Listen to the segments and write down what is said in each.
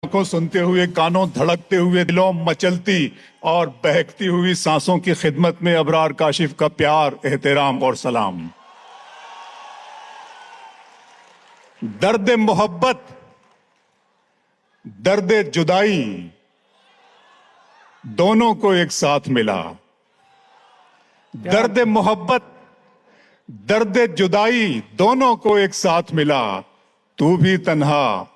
को सुनते हुए, कानों धड़कते हुए, दिलों मचलती और बहकती हुई सांसों की खिदमत में अबरार काशिफ का प्यार, एहतराम और सलाम। दर्द मोहब्बत, दर्द जुदाई दोनों को एक साथ मिला। दर्द मोहब्बत, दर्द जुदाई दोनों को एक साथ मिला। तू भी तन्हा,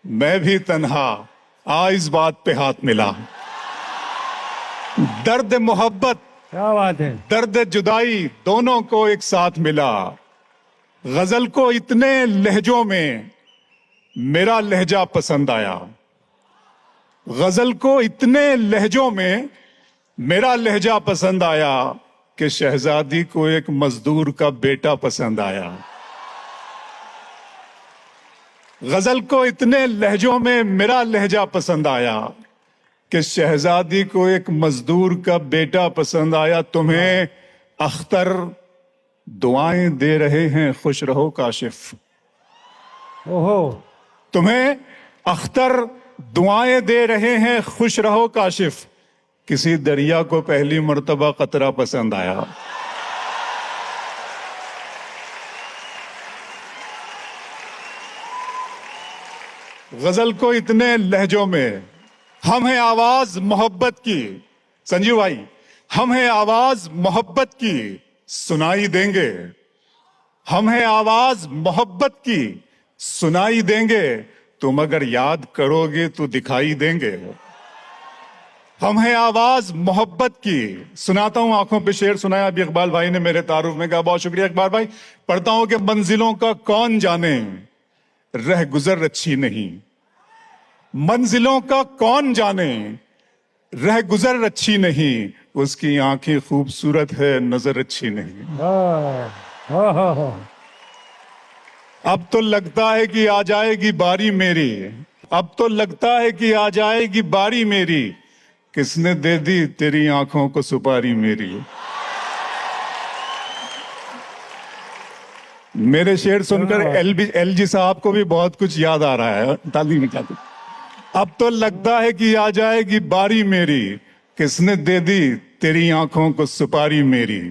मैं भी तन्हा, इस बात पे हाथ मिला। दर्द मोहब्बत, क्या बात है, दर्द जुदाई दोनों को एक साथ मिला। गजल को इतने लहजों में मेरा लहजा पसंद आया। गजल को इतने लहजों में मेरा लहजा पसंद आया कि शहजादी को एक मजदूर का बेटा पसंद आया। गजल को इतने लहजों में मेरा लहजा पसंद आया कि शहजादी को एक मजदूर का बेटा पसंद आया। तुम्हें अख्तर दुआएं दे रहे हैं, खुश रहो काशिफ। ओहो, तुम्हें अख्तर दुआएं दे रहे हैं, खुश रहो काशिफ। किसी दरिया को पहली मर्तबा कतरा पसंद आया। गजल को इतने लहजों में, हम हैं आवाज मोहब्बत की। संजीव भाई, हम हैं आवाज मोहब्बत की, सुनाई देंगे। हम हैं आवाज मोहब्बत की, सुनाई देंगे। तुम अगर याद करोगे तो दिखाई देंगे। हम हैं आवाज मोहब्बत की। सुनाता हूं, आंखों पे शेर सुनाया अभी इकबाल भाई ने मेरे तारुफ में, कहा बहुत शुक्रिया इकबाल भाई। पढ़ता हूं कि मंजिलों का कौन जाने, रह गुजर अच्छी नहीं। मंजिलों का कौन जाने, रह गुजर अच्छी नहीं। उसकी आंखें खूबसूरत है, नजर अच्छी नहीं। अब तो लगता है कि आ जाएगी बारी मेरी। अब तो लगता है कि आ जाएगी बारी मेरी। किसने दे दी तेरी आंखों को सुपारी मेरी। मेरे शेर सुनकर एलजी साहब को भी बहुत कुछ याद आ रहा है। ताली निकाल। अब तो लगता है कि आ जाएगी बारी मेरी। किसने दे दी तेरी आंखों को सुपारी मेरी।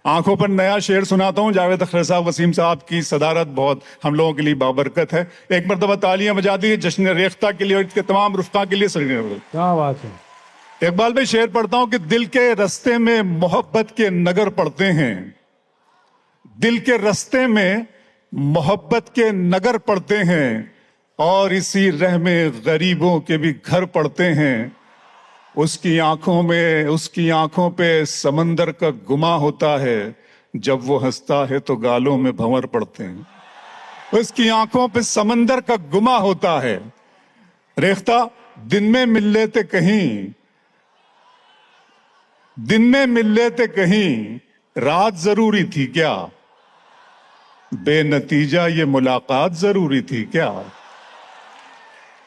आंखों पर नया शेर सुनाता हूं। जावेद अख्तर साहब, वसीम साहब की सदारत बहुत हम लोगों के लिए बाबरकत है। एक मरतबा तालियां बजा दी जश्न रेख्ता के लिए और इसके तमाम रुफ़का के लिए। क्या बात है। इकबाल भाई, शेर पढ़ता हूं कि दिल के रास्ते में मोहब्बत के नगर पड़ते हैं। दिल के रास्ते में मोहब्बत के नगर पड़ते हैं और इसी रह में गरीबों के भी घर पड़ते हैं। उसकी आंखों पे समंदर का गुमा होता है। जब वो हंसता है तो गालों में भंवर पड़ते हैं। उसकी आंखों पे समंदर का गुमा होता है। रेख्ता, दिन में मिल लेते कहीं, दिन में मिल लेते कहीं, रात जरूरी थी क्या। बेनतीजा ये मुलाकात जरूरी थी क्या।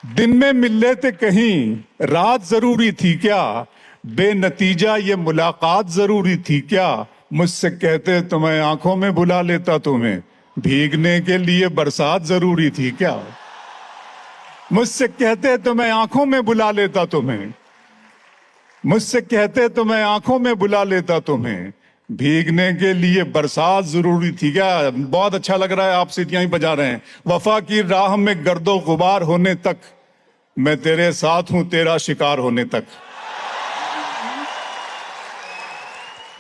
दिन में मिल लेते कहीं, रात जरूरी थी क्या। बेनतीजा ये मुलाकात जरूरी थी क्या। मुझसे कहते तो मैं आंखों में बुला लेता तुम्हें। भीगने के लिए बरसात जरूरी थी क्या। मुझसे कहते तो मैं आंखों में बुला लेता तुम्हें। मुझसे कहते तो मैं आंखों में बुला लेता तुम्हें। भीगने के लिए बरसात जरूरी थी क्या। बहुत अच्छा लग रहा है, आप सीटियां ही बजा रहे हैं। वफा की राह में गर्दो गुबार होने तक, मैं तेरे साथ हूं तेरा शिकार होने तक।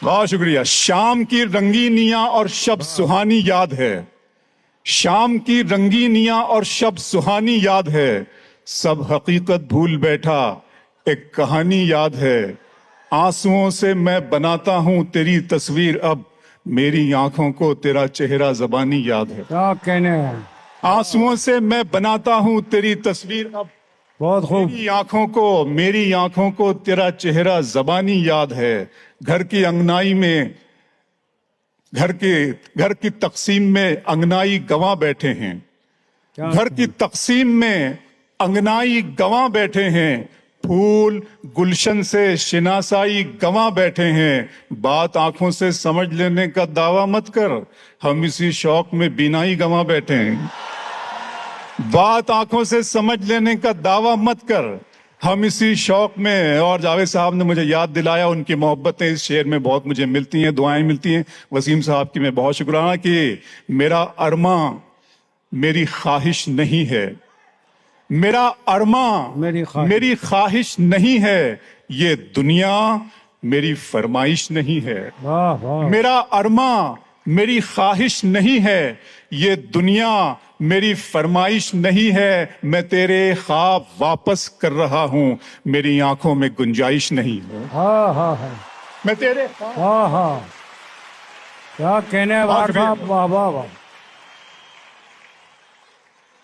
बहुत शुक्रिया। शाम की रंगीनियां और शब सुहानी याद है। शाम की रंगीनियां और शब सुहानी याद है। सब हकीकत भूल बैठा, एक कहानी याद है। आंसुओं से मैं बनाता हूं तेरी तस्वीर अब। मेरी आंखों को तेरा चेहरा ज़बानी याद है। क्या कहने हैं। आंसुओं से मैं बनाता हूं तेरी तस्वीर अब। बहुत खूब। मेरी आंखों को तेरा चेहरा ज़बानी याद है। घर की अंगनाई में, घर की तकसीम में अंगनाई गवां बैठे हैं। घर की तकसीम में अंगनाई गवां बैठे हैं। फूल गुलशन से शिनासाई गवां बैठे हैं। बात आंखों से समझ लेने का दावा मत कर, हम इसी शौक में बिनाई गवां बैठे हैं। बात आंखों से समझ लेने का दावा मत कर। हम इसी शौक में, और जावेद साहब ने मुझे याद दिलाया, उनकी मोहब्बतें इस शेर में बहुत मुझे मिलती हैं, दुआएं मिलती हैं। वसीम साहब की मैं बहुत शुक्राना कि मेरा अरमा मेरी ख्वाहिश नहीं है, मेरा अरमा मेरी ख्वाहिश नहीं है, ये दुनिया मेरी फरमाइश नहीं है। वाह वाह। मेरा अरमा मेरी ख्वाहिश नहीं है, ये दुनिया मेरी फरमाइश नहीं है। मैं तेरे ख्वाब वापस कर रहा हूं, मेरी आंखों में गुंजाइश नहीं है। हाँ हाँ हाँ मैं तेरे हाँ हाँ, क्या कहने वाला साहब, वाह वाह वाह।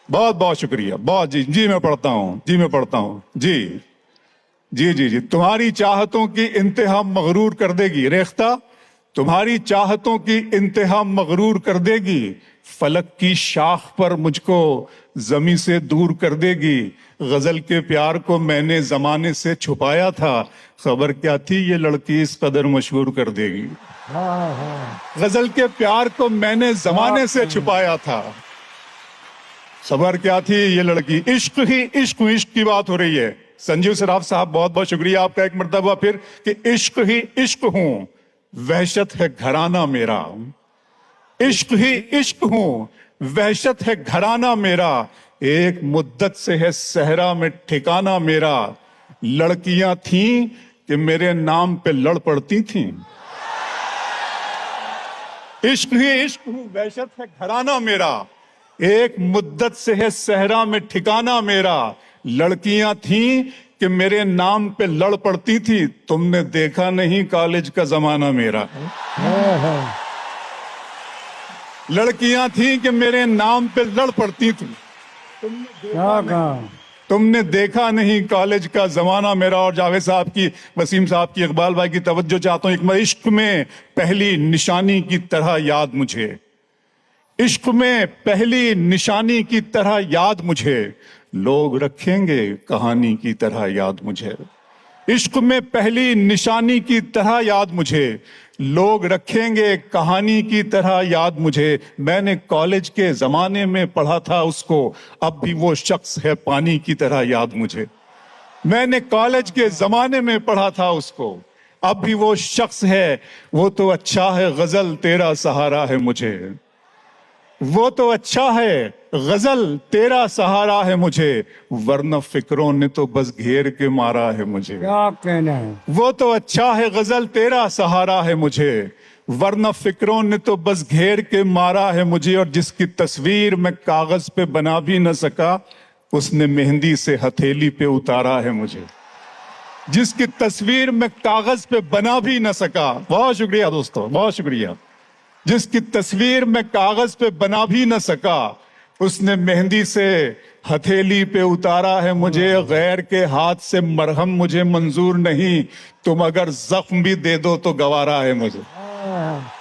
बहुत बहुत शुक्रिया, बहुत। जी जी मैं पढ़ता हूं, जी मैं पढ़ता हूं, जी जी जी जी। तुम्हारी चाहतों की इंतहा मगरूर कर देगी रेख्ता, तुम्हारी चाहतों की इंतहा मगरूर कर देगी। फलक की शाख पर मुझको जमी से दूर कर देगी। गजल के प्यार को मैंने जमाने से छुपाया था, खबर क्या थी ये लड़की इस कदर मशहूर कर देगी। हाँ हाँ गजल के प्यार को मैंने जमाने से छुपाया था, खबर क्या थी ये लड़की। इश्क ही इश्क, इश्क की बात हो रही है। संजीव सराफ साहब बहुत बहुत शुक्रिया आपका एक मर्तबा फिर, कि इश्क ही इश्क हूं, वहशत है घराना मेरा। इश्क ही इश्क हूं, वहशत है घराना मेरा, एक मुद्दत से है सहरा में ठिकाना मेरा। लड़कियां थीं कि मेरे नाम पे लड़ पड़ती थीं। इश्क ही इश्क हूं, वहशत है घराना मेरा, एक मुद्दत से है सहरा में ठिकाना मेरा। लड़कियां थीं कि मेरे नाम पे लड़ पड़ती थी, तुमने देखा नहीं कॉलेज का जमाना मेरा। हाँ हाँ। लड़कियां थीं कि मेरे नाम पे लड़ पड़ती थी, क्या कहा। तुमने देखा नहीं कॉलेज का जमाना मेरा। और जावेद साहब की, वसीम साहब की, इकबाल भाई की तवज्जो चाहता हूं। इश्क में पहली निशानी की तरह याद मुझे, इश्क में पहली निशानी की तरह याद मुझे, लोग रखेंगे कहानी की तरह याद मुझे। इश्क में पहली निशानी की तरह याद मुझे, लोग रखेंगे कहानी की तरह याद मुझे। मैंने कॉलेज के जमाने में पढ़ा था उसको, अब भी वो शख्स है पानी की तरह याद मुझे। मैंने कॉलेज के जमाने में पढ़ा था उसको, अब भी वो शख्स है। वो तो अच्छा है गजल तेरा सहारा है मुझे, वो तो अच्छा है गजल तेरा सहारा है मुझे, वरना फिक्रों ने तो बस घेर के मारा है मुझे। क्या कहना है। वो तो अच्छा है गजल तेरा सहारा है मुझे, वरना फिक्रों ने तो बस घेर के मारा है मुझे। और जिसकी तस्वीर मैं कागज पे बना भी न सका, उसने मेहंदी से हथेली पे उतारा है मुझे। जिसकी तस्वीर मैं कागज पे बना भी न सका, बहुत शुक्रिया दोस्तों, बहुत शुक्रिया। जिसकी तस्वीर मैं कागज पे बना भी न सका, उसने मेहंदी से हथेली पे उतारा है मुझे। गैर के हाथ से मरहम मुझे मंजूर नहीं, तुम अगर जख्म भी दे दो तो गवारा है मुझे।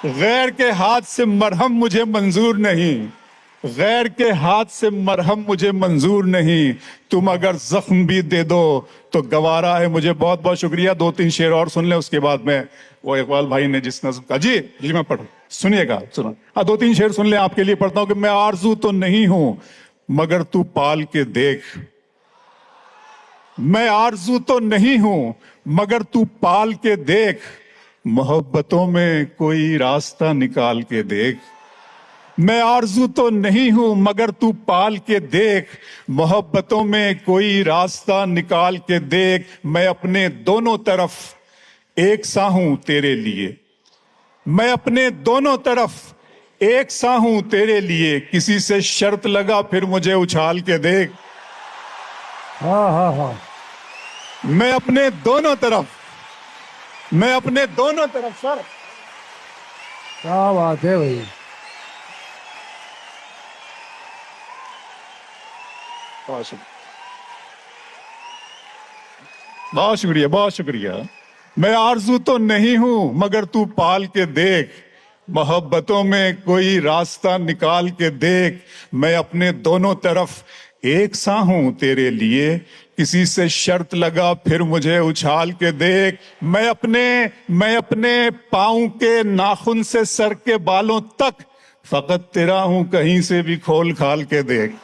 गैर के हाथ से मरहम मुझे मंजूर नहीं, गैर के हाथ से मरहम मुझे मंजूर नहीं, तुम अगर जख्म भी दे दो तो गवारा है मुझे। बहुत बहुत शुक्रिया। दो तीन शेर और सुन ले, उसके बाद में वो इकबाल भाई ने जिस नज़्म का, जी जी मैं पढ़ू, सुनिएगा, सुनो। हाँ, दो तीन शेर सुन ले, आपके लिए पढ़ता हूं कि मैं आरजू तो नहीं हूं मगर तू पाल के देख, मैं आरजू तो नहीं हूं मगर तू पाल के देख, मोहब्बतों में कोई रास्ता निकाल के देख। मैं आरजू तो नहीं हूं मगर तू पाल के देख, मोहब्बतों में कोई रास्ता निकाल के देख। मैं अपने दोनों तरफ एक सा हूं तेरे लिए, मैं अपने दोनों तरफ एक सा हूं तेरे लिए, किसी से शर्त लगा फिर मुझे उछाल के देख। हाँ हाँ हाँ। मैं अपने दोनों तरफ, मैं अपने दोनों तरफ सर। क्या बात है भाई। बहुत शुक्रिया, बहुत शुक्रिया। मैं आरजू तो नहीं हूं मगर तू पाल के देख, मोहब्बतों में कोई रास्ता निकाल के देख। मैं अपने दोनों तरफ एक सा हूं तेरे लिए, किसी से शर्त लगा फिर मुझे उछाल के देख। मैं अपने पाँव के नाखून से सर के बालों तक फकत तेरा हूं, कहीं से भी खोल खाल के देख।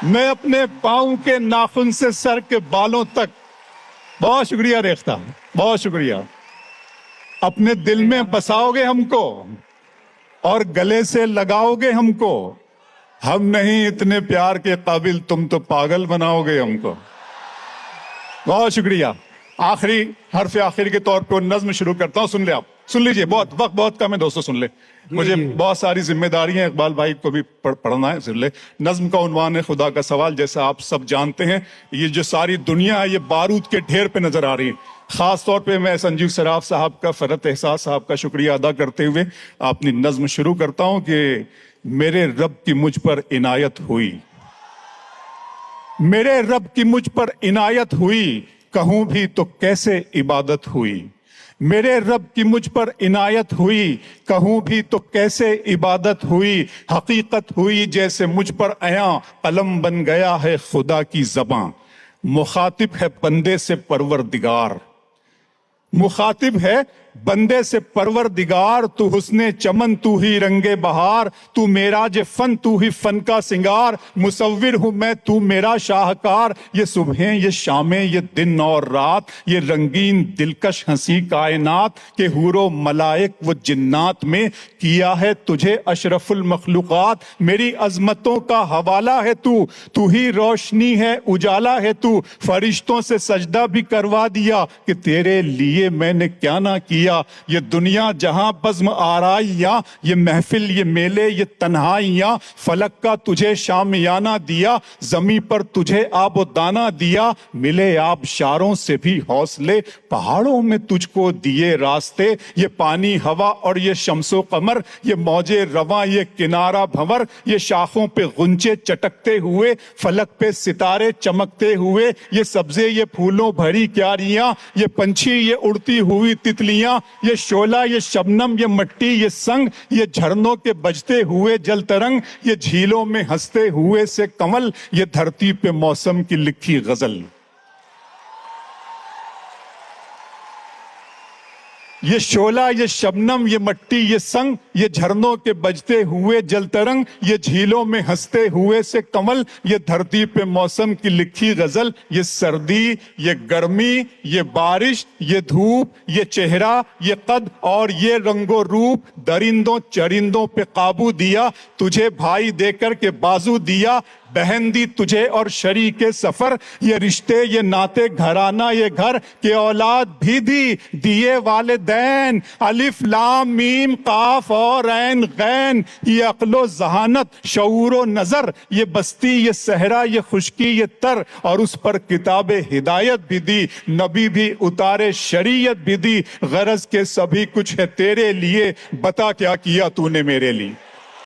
मैं अपने पाँव के नाखून से सर के बालों तक, बहुत शुक्रिया रेख्ता, बहुत शुक्रिया। अपने दिल में बसाओगे हमको और गले से लगाओगे हमको। हम नहीं इतने प्यार के काबिल, तुम तो पागल बनाओगे हमको। बहुत शुक्रिया। आखिरी हर्फ आखिर के तौर पर नज्म शुरू करता हूं, सुन ले आप, सुन लीजिए, बहुत वक्त बहुत कम है दोस्तों, सुन ले। मुझे बहुत सारी जिम्मेदारियां, इकबाल भाई को भी पढ़ना है, सुन ले। नज्म का उन्वान है खुदा का सवाल। जैसा आप सब जानते हैं, ये जो सारी दुनिया है ये बारूद के ढेर पे नजर आ रही है। खास तौर पे मैं संजीव सराफ साहब का, फरत एहसास साहब का शुक्रिया अदा करते हुए अपनी नज्म शुरू करता हूं कि मेरे रब की मुझ पर इनायत हुई, मेरे रब की मुझ पर इनायत हुई, कहूं भी तो कैसे इबादत हुई। मेरे रब की मुझ पर इनायत हुई, कहूं भी तो कैसे इबादत हुई। हकीकत हुई जैसे मुझ पर आया, कलम बन गया है खुदा की ज़बां। मुखातिब है बंदे से परवरदिगार, मुखातिब है बंदे से परवरदिगार। तू हुस्ने चमन, तू ही रंगे बहार, तू मेरा जे फन, तू ही फन का सिंगार। मुसव्विर हूं मैं, तू मेरा शाहकार। ये सुबहें, ये शामें, ये दिन और रात, ये रंगीन दिलकश हंसी कायनात के हूरो मलाइक व जिन्नात में किया है तुझे अशरफुल मखलूकात। मेरी अजमतों का हवाला है तू, तू ही रोशनी है, उजाला है तू। फरिश्तों से सजदा भी करवा दिया कि तेरे लिए मैंने क्या ना किया। ये दुनिया जहां बज़्म आराइयां, ये महफिल, ये मेले, ये तन्हाइयां। फलक का तुझे शामियाना दिया, जमी पर तुझे आबो दाना दिया। मिले आबशारों से भी हौसले, पहाड़ों में तुझको दिए रास्ते। ये पानी हवा और ये शम्सो कमर, ये मौजे रवा, ये किनारा भंवर। ये शाखों पे गुंचे चटकते हुए, फलक पे सितारे चमकते हुए। ये सब्जे, ये फूलों भरी क्यारियां, ये पंछी, ये उड़ती हुई तितलियां। ये शोला, ये शबनम, ये मट्टी, ये संग, ये झरनों के बजते हुए जल तरंग। ये झीलों में हंसते हुए से कमल, ये धरती पे मौसम की लिखी गजल। ये शोला, ये शबनम, ये मट्टी, ये संग, ये झरनों के बजते हुए जल तरंग। ये झीलों में हंसते हुए से कमल, ये धरती पे मौसम की लिखी गजल। ये सर्दी, ये गर्मी, ये बारिश, ये धूप, ये चेहरा, ये कद और ये रंगो रूप। दरिंदों चरिंदों पे काबू दिया, तुझे भाई देकर के बाजू दिया। बहन दी तुझे और शरीके सफर, ये रिश्ते, ये नाते, घराना, ये घर के औलाद भी दी दिए वालिदैन। अलिफ लाम मीम काफ और ऐन गैन, ये अक्लो जहानत, शऊरो नजर। ये बस्ती, ये सहरा, ये खुशकी, ये तर, और उस पर किताबे हिदायत भी दी। नबी भी उतारे, शरीयत भी दी। गरज के सभी कुछ है तेरे लिए, बता क्या किया तूने मेरे लिए।